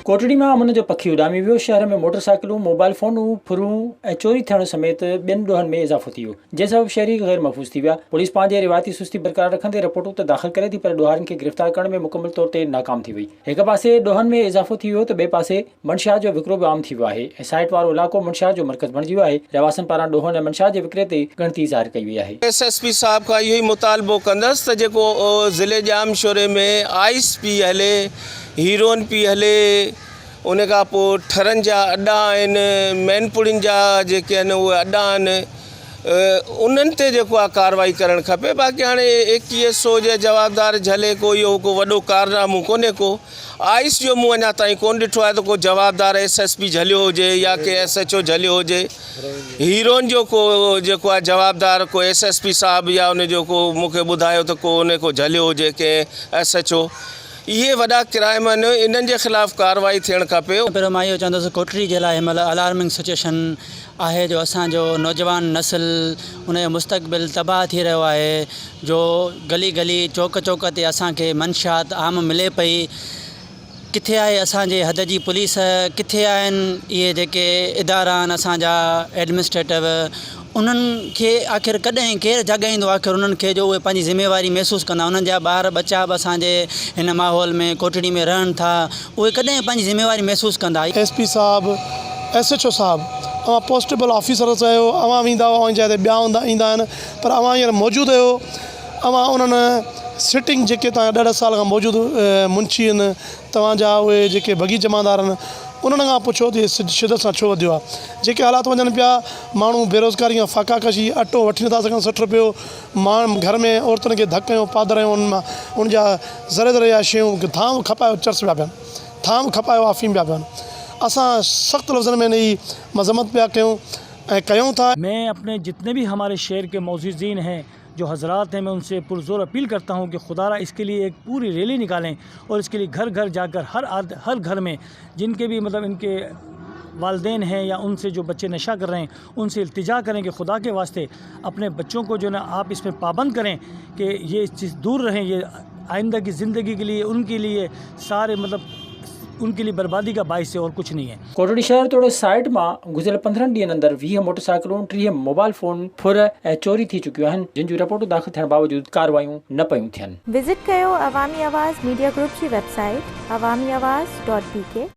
कोटड़ी में अमन जो पखी उॾामी वियो। शहर में मोटरसाइकिलूं, मोबाइल फोनूं, फुरूं ऐं चोरी थियण समेत ॿियनि ॾोहनि में इज़ाफ़ो थी वियो, जंहिं सबबि शहरी गैर महफ़ूज़ थी विया। पुलिस पंहिंजे रिवायती सुस्ती बरक़रार रखंदे रिपोर्टूं त दाख़िल करे थी, पर ॾोहारनि खे गिरफ़्तार करण में मुकमल तौर ते नाकाम थी वई। हिक पासे ॾोहनि में इज़ाफ़ो थी वियो त ॿिए पासे मंशियात जो विकिरो बि आम थी वियो आहे ऐं साइट वारो इलाइक़ो मंशियात जो मर्कज़ बणिजी वियो आहे। रहवासियुनि पारां ॾोहनि ऐं मंशियात जे विकिरे ते ॻणती ज़ाहिर कई वई आहे। SSP साहब खां इहो ई मुतालबो कंदसि त जेको ज़िले जाम शोरे में आइस पी हले, हीरोइन पी हले, उन खां पोइ ठरनि जा अॾा आहिनि, मैनपुड़ियुनि जा जेके आहिनि उहे अॾा आहिनि, उन्हनि ते जेको आहे कार्रवाई करणु खपे। बाक़ी हाणे 2100 जे जवाबदार झले को इहो को वॾो कारनामो कोन्हे को। आइस जो मूं अञा ताईं कोन ॾिठो आहे त को जवाबदार SSP झलियो हुजे या के SHO झलियो हुजे। हीरोइन जो को जेको आहे जवाबदार को SSP साहब या उन जो को मूंखे ॿुधायो त को उन को झलियो हुजे के SHO। इहे वॾा क्राइम आहिनि, इन्हनि जे ख़िलाफ़ु कार्रवाई थियणु खपे। पहिरियों मां इहो चवंदुसि कोटड़ी जे लाइ हिन महिल अलार्मिंग सिचुएशन आहे जो असांजो नौजवान नस्ल उनजो मुस्तक़बिल तबाह थी रहियो आहे, जो गली गली चौक चौक ते असांखे मंशियात आम मिले पई। किथे आहे असांजे हद जी पुलिस, किथे आहिनि इहे जेके इदारा आहिनि असांजा एडमिनिस्ट्रेटिव, उन्हनि खे आख़िर कॾहिं केरु जॻाईंदो आख़िर उन्हनि खे जो उहे पंहिंजी ज़िम्मेवारी महसूसु कंदा। उन्हनि जा ॿार बच्चा बि असांजे हिन माहौल में कोटड़ी में रहनि था, उहे कॾहिं पंहिंजी ज़िम्मेवारी महसूसु कंदा। SP साहब, SHO साहब, अवां पोस्टेबल ऑफिसर चयो अवां वेंदा हुआ जाइ ते ॿिया ईंदा आहिनि, पर अवां हींअर मौजूदु आहियो। अवां उन्हनि सिटिंग जेके तव्हां 1.5 साल खां मौजूदु मुंशी आहिनि, तव्हांजा उहे जेके बगी जमादार आहिनि, उन्हनि खां पुछो त शिदत सां छो वधियो आहे। जेके हालात वञनि पिया, माण्हू बेरोज़गारी खां फाका कशी, अटो वठी नथा सघनि 60 रुपयो, माण्हू घर में औरतुनि खे धकियूं पादरियूं, उनजा ज़रे ज़रे जा शयूं, थाम खपायो चर्च पिया पिया, थाम खपायो अफ़ीम पिया पिया। असां सख़्त लफ़्ज़नि में इनजी मज़म्मत पिया कयूं ऐं कयूं था। मैं अपने जितने भी हमारे शहर के मौजूदीन हैं, जो हजरात हैं, मैं उनसे पुरज़ोर अपील करता हूँ कि खुदारा इसके लिए एक पूरी रैली निकालें और इसके लिए घर घर जाकर हर घर में जिनके भी मतलब इनके वालिदैन हैं या उनसे जो बच्चे नशा कर रहे हैं, उनसे इल्तिजा करें कि खुदा के वास्ते अपने बच्चों को जो ना आप इसमें पाबंद करें कि ये इस चीज़ दूर रहें। ये आइंदा की ज़िंदगी के लिए, उनके लिए सारे मतलब उनके लिए बर्बादी का बाइस है और कुछ नहीं है। कोटड़ी शहर तोड़े साइट में गुज़िरियल 15 ॾींहनि अंदरि 20 मोटरसाइकिलूं, 30 मोबाइल फोन फुर ऐं चोरी थी चुकियूं आहिनि, जिन जूं रिपोर्टूं दाख़िल थियण बावजूदि कार्रवायूं न पयूं थियनि। विज़िट कयो अवामी आवाज़ मीडिया ग्रुप जी वेबसाइट awamiawaz.pk।